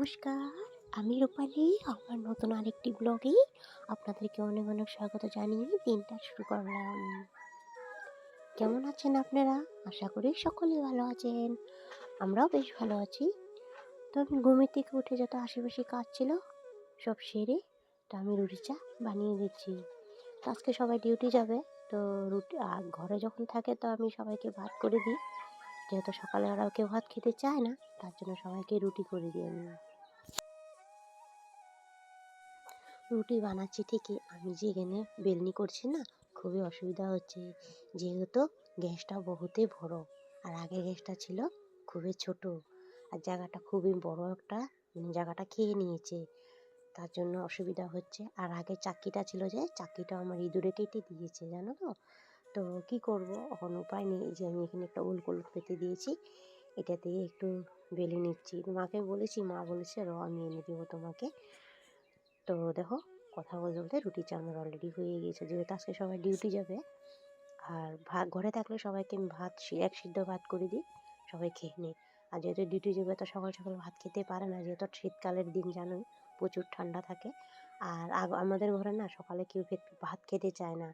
নমস্কার, আমি রূপালী। আমার নতুন আরেকটি ব্লগে আপনাদেরকে অনেক অনেক স্বাগত জানিয়ে দিনটা শুরু করলাম। কেমন আছেন আপনারা? আশা করি সকলে ভালো আছেন। আমরাও বেশ ভালো আছি। তো আমি ঘুমের থেকে উঠে যত আশেপাশে কাজ ছিল সব সেরে তো আমি রুটি চা বানিয়ে দিচ্ছি। তো আজকে সবাই ডিউটি যাবে, তো রুটি আর ঘরে যখন থাকে তো আমি সবাইকে ভাত করে দিই। যেহেতু সকালে ওরা কেউ ভাত খেতে চায় না, তার জন্য সবাইকে রুটি করে দিই আমি। রুটি বানাচ্ছি ঠিকই, আমি যেখানে বেলনি করছি না, খুবই অসুবিধা হচ্ছে, যেহেতু গ্যাসটা বহুতই বড়। আর আগের গ্যাসটা ছিল খুবই ছোট, আর জায়গাটা খুবই বড় একটা, জায়গাটা খেয়ে নিয়েছে, তার জন্য অসুবিধা হচ্ছে। আর আগে চাক্কিটা ছিল, যে চাক্কিটা আমার ইঁদুরে কেটে দিয়েছে, জানো তো। তো কি করব, এখন উপায় নেই। এই যে আমি এখানে একটা উল কলট পেতে দিয়েছি, এটা দিয়ে একটু বেলে নিচ্ছি। মাকে বলেছি, মা বলেছে আমি এনে দেবো তোমাকে। তো দেখো, কথা বলতে বলতে রুটি চা আমার অলরেডি হয়ে গিয়েছে, যেহেতু আজকে সবাই ডিউটি যাবে। আর ভাত ঘরে থাকলে সবাইকে আমি ভাত এক সিদ্ধ ভাত করে দিই, সবাই খেয়ে নিই। আর যেহেতু ডিউটি যাবে তো সকাল সকাল ভাত খেতে পারে না, যেহেতু শীতকালের দিন জানোই প্রচুর ঠান্ডা থাকে। আর আমাদের ঘরে না সকালে কেউ ভাত খেতে চায় না,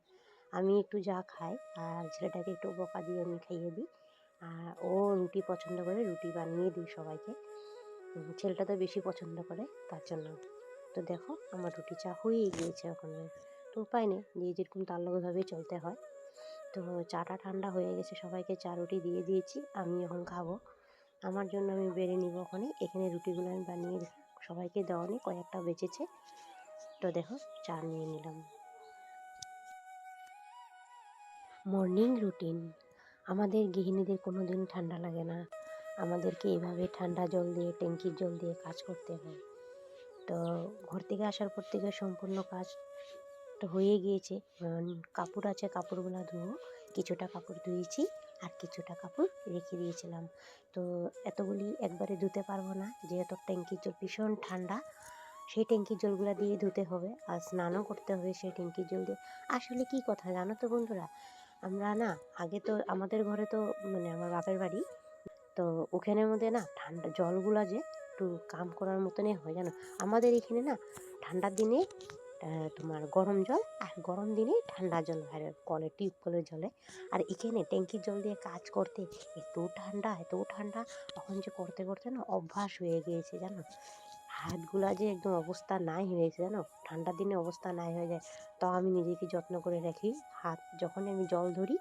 আমি একটু যা খাই, আর ছেলেটাকে একটু বকা দিয়ে আমি খাইয়ে দিই। আর ও রুটি পছন্দ করে, রুটি বানিয়ে দিই সবাইকে। ছেলেটা তো বেশি পছন্দ করে, তার জন্য। তো দেখো, আমার রুটি চা হয়েই গিয়েছে এখন। তো উপায় নেই, যে যেরকম তার লগভাবেই চলতে হয়। তো চাটা ঠান্ডা হয়ে গেছে, সবাইকে চা রুটি দিয়ে দিয়েছি, আমি এখন খাবো। আমার জন্য আমি বেড়ে নিব ওখানে, এখানে রুটিগুলো আমি বানিয়ে সবাইকে দেওয়া নেই, কয়েকটা বেঁচেছে। তো দেখো, চা নিয়ে নিলাম। Morning routine. আমাদের গৃহিণীদের কোনো দিন ঠান্ডা লাগে না, আমাদেরকে এভাবে ঠান্ডা জল দিয়ে, ট্যাঙ্কির জল দিয়ে কাজ করতে হয়। তো ঘর থেকে আসার পর থেকে সম্পূর্ণ কাজ তো হয়ে গিয়েছে। কাপড় আছে, কাপড়গুলো ধুবো। কিছুটা কাপড় ধুয়েছি, আর কিছুটা কাপড় রেখে দিয়েছিলাম। তো এতগুলি একবারে ধুতে পারবো না, যেহেতু ট্যাঙ্কির জল ভীষণ ঠান্ডা, সেই ট্যাঙ্কির জলগুলো দিয়ে ধুতে হবে, আর স্নানও করতে হবে সেই ট্যাঙ্কির জল দিয়ে। আসলে কি কথা জানো তো বন্ধুরা, আমরা না আগে তো আমাদের ঘরে তো আমার বাপের বাড়ি, তো ওখানের মধ্যে না ঠান্ডা জলগুলা যে একটু কাম করার মতনই হয়, জানো। আমাদের এখানে না ঠান্ডার দিনে তোমার গরম জল, আর গরম দিনে ঠান্ডা জল বাইরে কলে, টিউবওয়েলের জলে। আর এখানে ট্যাঙ্কির জল দিয়ে কাজ করতে এত ঠান্ডা, এত ঠান্ডা, তখন যে করতে করতে না অভ্যাস হয়ে গিয়েছে, জানো। হাতগুলা যে একদম অবস্থা নাই হয়ে গেছে, জানো, ঠান্ডার দিনে অবস্থা নাই হয়ে যায়। তো আমি নিজেকে যত্ন করে রাখি, হাত যখনই আমি জল ধরি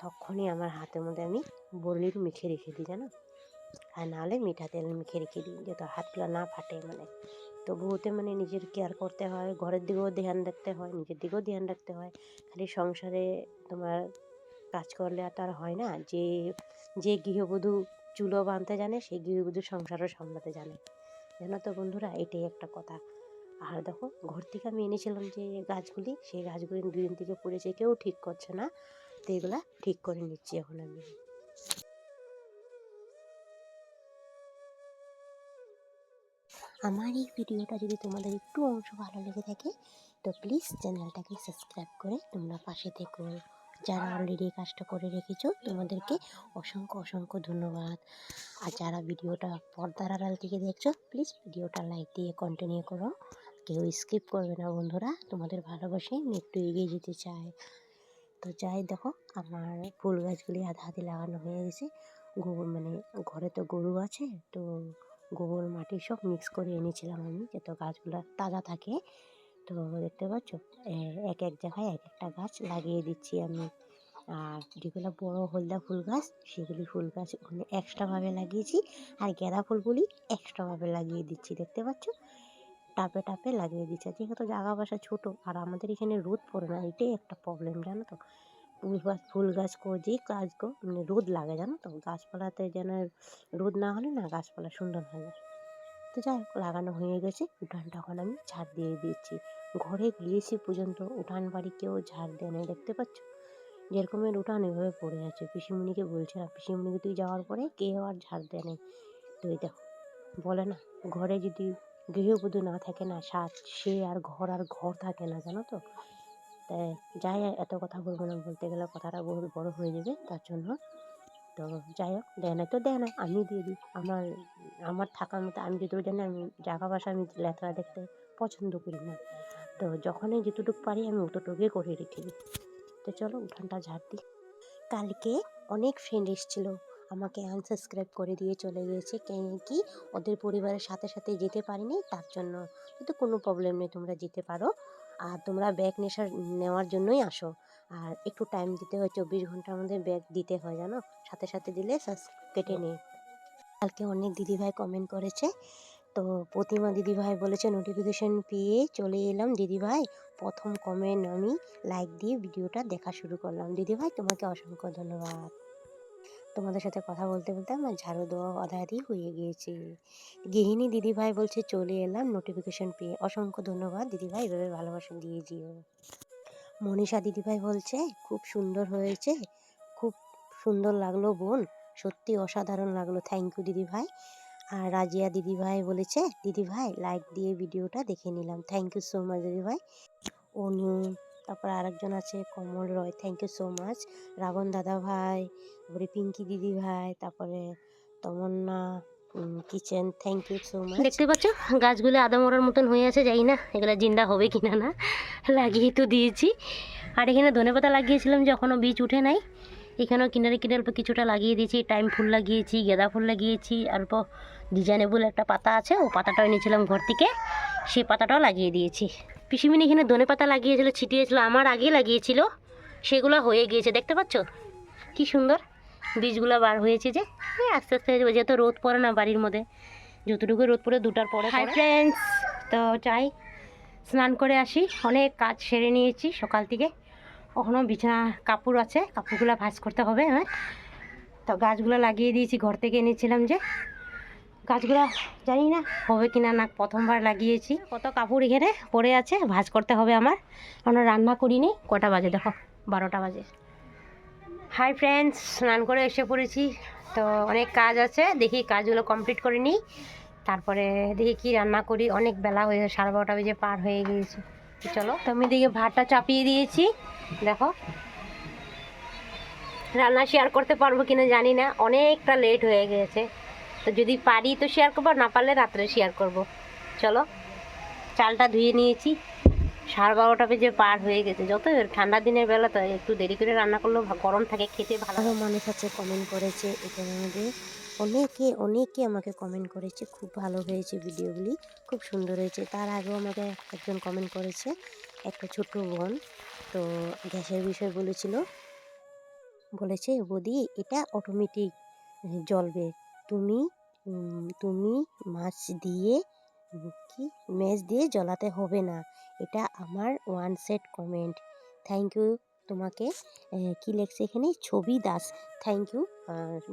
তখনই আমার হাতের মধ্যে আমি বড়ির মেখে রেখে দিই, জানো। আর নাহলে মিঠা তেল মেখে রেখে দিই, যাতে হাতগুলো না ফাটে। তো বহুতে নিজের কেয়ার করতে হয়, ঘরের দিকেও ধ্যান রাখতে হয়, নিজের দিকেও ধ্যান রাখতে হয়। খালি সংসারে তোমার কাজ করলে আর তার হয় না, যে যে গৃহবধূ চুলো বাঁধতে জানে, সেই গৃহবধূ সংসারও সামলাতে জানে, জানো তো বন্ধুরা, এটাই একটা কথা। আর দেখো, ঘর থেকে আমি এনেছিলাম যে গাছগুলি, সেই গাছগুলি 2 দিন থেকে পড়েছে, কেউ ঠিক করছে না, তো এগুলা ঠিক করে নিচ্ছি এখন আমি। আমার এই ভিডিওটা যদি তোমাদের একটু অংশ ভালো লেগে থাকে, তো প্লিজ চ্যানেলটাকে সাবস্ক্রাইব করে তোমরা পাশে থেকো। যারা অলরেডি কাজটা করে রেখেছো, তোমাদেরকে অসংখ্য অসংখ্য ধন্যবাদ। আর যারা ভিডিওটা পর্দার আড়াল থেকে দেখছো, প্লিজ ভিডিওটা লাইক দিয়ে কন্টিনিউ করো, কেউ স্কিপ করবে না বন্ধুরা, তোমাদের ভালোবাসায় আমি একটু এগিয়ে যেতে চাই। তো যাই, দেখো আমার ফুল গাছগুলি আধা আধি লাগানো হয়ে গেছে। গোবর ঘরে তো গরু আছে, তো গোবর মাটি সব মিক্স করে এনেছিলাম আমি, যাতে গাছগুলো তাজা থাকে। তো দেখতে পাচ্ছ, এক এক জায়গায় এক একটা গাছ লাগিয়ে দিচ্ছি আমি। আর যেগুলো বড় হলদা ফুল গাছ, সেগুলি ফুল গাছ ওখানে এক্সট্রাভাবে লাগিয়েছি, আর গাঁদা ফুলগুলি এক্সট্রাভাবে লাগিয়ে দিচ্ছি, দেখতে পাচ্ছ, টাপে টাপে লাগিয়ে দিচ্ছে। যেহেতু জায়গা বাসা ছোটো, আর আমাদের এখানে রোদ পড়ে না, এটাই একটা প্রবলেম, জানো তো। ফুল গাছ যে গাছ রোদ লাগে, জানো তো, গাছপালাতে যেন রোদ না হলে না গাছপালা সুন্দর হয় না। তো যাই হোক, লাগানো হয়ে গেছে। উঠানটা এখন আমি ঝাড় দিয়ে দিচ্ছি। ঘরে গিয়েছি পর্যন্ত উঠান বাড়ি কেউ ঝাড় দেয় না, দেখতে পাচ্ছ, যেরকমের উঠান এভাবে পড়ে আছে। পিসিমণিকে বলছিলাম, পিসিমণিকে তুই যাওয়ার পরে কেউ আর ঝাড় দেয় নেই। তো এই দেখো, বলে না, ঘরে যদি গৃহবধূ না থাকে না, সে আর ঘর থাকে না, জানো তো। তাই যাই, এত কথা বলবো না, বলতে গেলে কথাটা বহু বড় হয়ে যাবে, তার জন্য তো যাই হোক, দেয় না তো দেয় না, আমি দিয়ে দিই। আমার আমার থাকার মতো আমি যতটুকু জানি, আমি জায়গা বাসা আমি লেত্রা দেখতে পছন্দ করি না। তো যখনই যতটুকু পারি আমি অতটুকুই করে রেখে দিই। তো চলো উঠানটা ঝাড় দিই। কালকে অনেক ফ্রেন্ড এসেছিলো, আমাকে আনসাবস্ক্রাইব করে দিয়ে চলে গিয়েছে, কেন কি ওদের পরিবারের সাথে সাথে যেতে পারিনি তার জন্য। কিন্তু কোনো প্রবলেম নেই, তোমরা যেতে পারো। আর তোমরা ব্যাগ নেওয়ার জন্যই আসো। আর একটু টাইম দিতে হয়, 24 ঘন্টার মধ্যে ব্যাগ দিতে হয় জানো, সাথে সাথে দিলে কেটে নেই। কালকে অনেক দিদিভাই কমেন্ট করেছে। তো প্রতিমা দিদিভাই বলেছে নোটিফিকেশন পেয়ে চলে এলাম দিদিভাই, প্রথম কমেন্ট আমি লাইক দিয়ে ভিডিওটা দেখা শুরু করলাম। দিদিভাই তোমাকে অসংখ্য ধন্যবাদ। তোমাদের সাথে কথা বলতে বলতে আমার ঝাড়ু দেওয়া আধা আধি হয়ে গিয়েছে। গৃহিণী দিদিভাই বলছে চলে এলাম নোটিফিকেশন পেয়ে, অসংখ্য ধন্যবাদ দিদিভাই, এভাবে ভালোবাসা দিয়ে যেও। মনীষা দিদিভাই বলছে খুব সুন্দর হয়েছে, খুব সুন্দর লাগলো বোন, সত্যি অসাধারণ লাগলো, থ্যাংক ইউ দিদিভাই। আর রাজিয়া দিদিভাই বলেছে দিদিভাই লাইক দিয়ে ভিডিওটা দেখে নিলাম, থ্যাংক ইউ সো মাচ দিদিভাই। অনু, তারপরে আরেকজন আছে Kamal Roy, thank you so much. Ravan দাদা ভাই, তারপরে পিঙ্কি দিদি ভাই, তারপরে Tamanna kitchen, thank you so much. দেখতে পাচ্ছ গাছগুলো আদা মরার মতন হয়ে আছে, যাই না এগুলো জিন্দা হবে কিনা, না লাগিয়ে তো দিয়েছি। আর এখানে ধনেপাতা লাগিয়েছিলাম যে এখনও বীজ উঠে নাই, এখানেও কিনারে কিনারে অল্প কিছুটা লাগিয়ে দিয়েছি, টাইম ফুল লাগিয়েছি, গাঁদা ফুল লাগিয়েছি, অল্প ডিজাইনেবল একটা পাতা আছে, ও পাতাটাও এনেছিলাম ঘর থেকে, সেই পাতাটাও লাগিয়ে দিয়েছি। পিসিমিনি এখানে ধনেপাতা লাগিয়েছিল, ছিটিয়েছিল, আমার আগে লাগিয়েছিল, সেগুলো হয়ে গিয়েছে, দেখতে পাচ্ছ কি সুন্দর বীজগুলো বার হয়েছে। যে আস্তে আস্তে যেহেতু রোদ পড়ে না বাড়ির মধ্যে, যতটুকু রোদ পড়ে 2টার পরে। হাই ফ্রেন্ডস, তো চাই স্নান করে আসি, অনেক কাজ সেরে নিয়েছি সকাল থেকে, এখনও বিছানা কাপড় আছে, কাপড়গুলো ভাঁজ করতে হবে আমার। তো গাছগুলো লাগিয়ে দিয়েছি, ঘর থেকে এনেছিলাম যে গাছগুলো, জানি না হবে কিনা, না প্রথমবার লাগিয়েছি। কত কাপড় এখানে পড়ে আছে, ভাঁজ করতে হবে আমার, আমরা রান্না করিনি। কটা বাজে দেখো, 12টা বাজে। হাই ফ্রেন্ডস, স্নান করে এসে পড়েছি, তো অনেক কাজ আছে, দেখি কাজগুলো কমপ্লিট করে নিই, তারপরে দেখি কি রান্না করি। অনেক বেলা হয়ে 12:30 বেজে পার হয়ে গিয়েছে। চলো, তো আমি দেখি ভাতটা চাপিয়ে দিয়েছি, দেখো। রান্না শেয়ার করতে পারবো কিনা জানি না, অনেকটা লেট হয়ে গিয়েছে, তো যদি পারি তো শেয়ার করবো, না পারলে রাত্রে শেয়ার করব। চলো, চালটা ধুয়ে নিয়েছি, 12:30 বেজে পার হয়ে গেছে। যত ঠান্ডা দিনের বেলা তো একটু দেরি করে রান্না করলেও গরম থাকে, খেতে ভালো। আরও মানুষ আছে কমেন্ট করেছে এখানে মধ্যে, অনেকে আমাকে কমেন্ট করেছে খুব ভালো হয়েছে ভিডিওগুলি, খুব সুন্দর হয়েছে। তার আগেও আমাকে একজন কমেন্ট করেছে, একটা ছোট বোন, তো গ্যাসের বিষয় বলেছে বৌদি এটা অটোমেটিক জ্বলবে, তুমি তুমি মাছ দিয়ে কি ম্যাচ দিয়ে জ্বলাতে হবে না। এটা আমার one set comment, thank you তোমাকে। কি লেখছে এখানে, ছবি দাস, থ্যাংক ইউ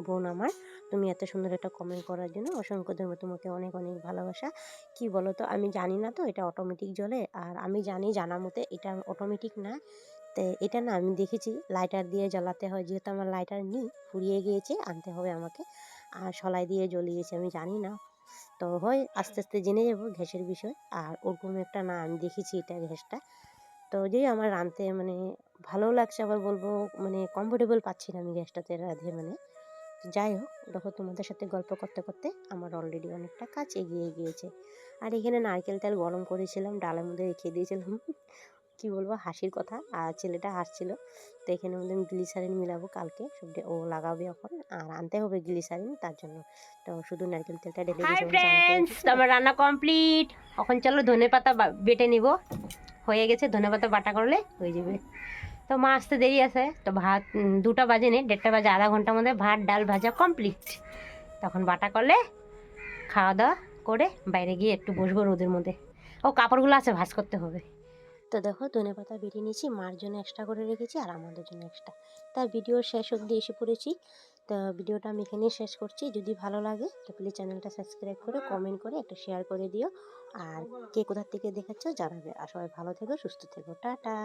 বোন আমার, তুমি এত সুন্দর একটা কমেন্ট করার জন্য অসংখ্য ধন্যবাদ, তোমাকে অনেক অনেক ভালোবাসা। কি বলো তো, আমি জানি না তো এটা অটোমেটিক জ্বলে, আর আমি জানার মতে এটা অটোমেটিক না। তো এটা না আমি দেখেছি লাইটার দিয়ে জ্বালাতে হয়, যেহেতু আমার লাইটার নেই, ফুরিয়ে গিয়েছে, আনতে হবে আমাকে। আর সলাই দিয়ে জ্বলিয়েছে, আমি জানি না, তো হয় আস্তে আস্তে জেনে যাবো গ্যাসের বিষয়। আর ওরকম একটা না আমি দেখেছি এটা গ্যাসটা, তো যে আমার রাঁধতে মানে ভালো লাগছে, আবার বলবো মানে কমফোর্টেবল পাচ্ছি না আমি গ্যাসটাতে রাঁধে মানে। যাই হোক, দেখো তোমাদের সাথে গল্প করতে করতে আমার অলরেডি অনেকটা কাজ এগিয়ে গিয়েছে। আর এখানে নারকেল তেল গরম করেছিলাম, ডালের মধ্যে রেখে দিয়েছিলাম, কি বলবো হাসির কথা, আর ছেলেটা হাসছিল। তো এখানের মধ্যে আমি গ্লিসারিন মিলাবো কালকে, সবটা ও লাগাবে এখন, আর আনতে হবে গ্লিসারিন তার জন্য। তো শুধু নারকেল তেলটা ঢেলে দিয়েছি। আমার রান্না কমপ্লিট, এখন চলো ধনেপাতা বেটে নিব, হয়ে গেছে, ধনেপাতা বাটা করলে হয়ে যাবে। তো মা আসতে দেরি আছে, তো ভাত 2টা বাজে নেই, 1:30 বাজে, আধা ঘন্টার মধ্যে ভাত ডাল ভাজা কমপ্লিট। তখন বাটা করলে খাওয়া দাওয়া করে বাইরে গিয়ে একটু বসবো রোদের মধ্যে, ও কাপড়গুলো আছে ভাঁজ করতে হবে। তো দেখো ধনেপাতা বেটে নিয়েছি, মার জন্য এক্সট্রা করে রেখেছি আর আমাদের জন্য এক্সট্রা। তা ভিডিও শেষ অবধি এসে পড়েছি, তো ভিডিওটা আমি এখানেই শেষ করছি। যদি ভালো লাগে তো প্লিজ চ্যানেলটা সাবস্ক্রাইব করে কমেন্ট করে একটা শেয়ার করে দিও, আর কে কোথা থেকে দেখাচ্ছ জানাবে। আর সবাই ভালো থেকো, সুস্থ থেকো, টাটা।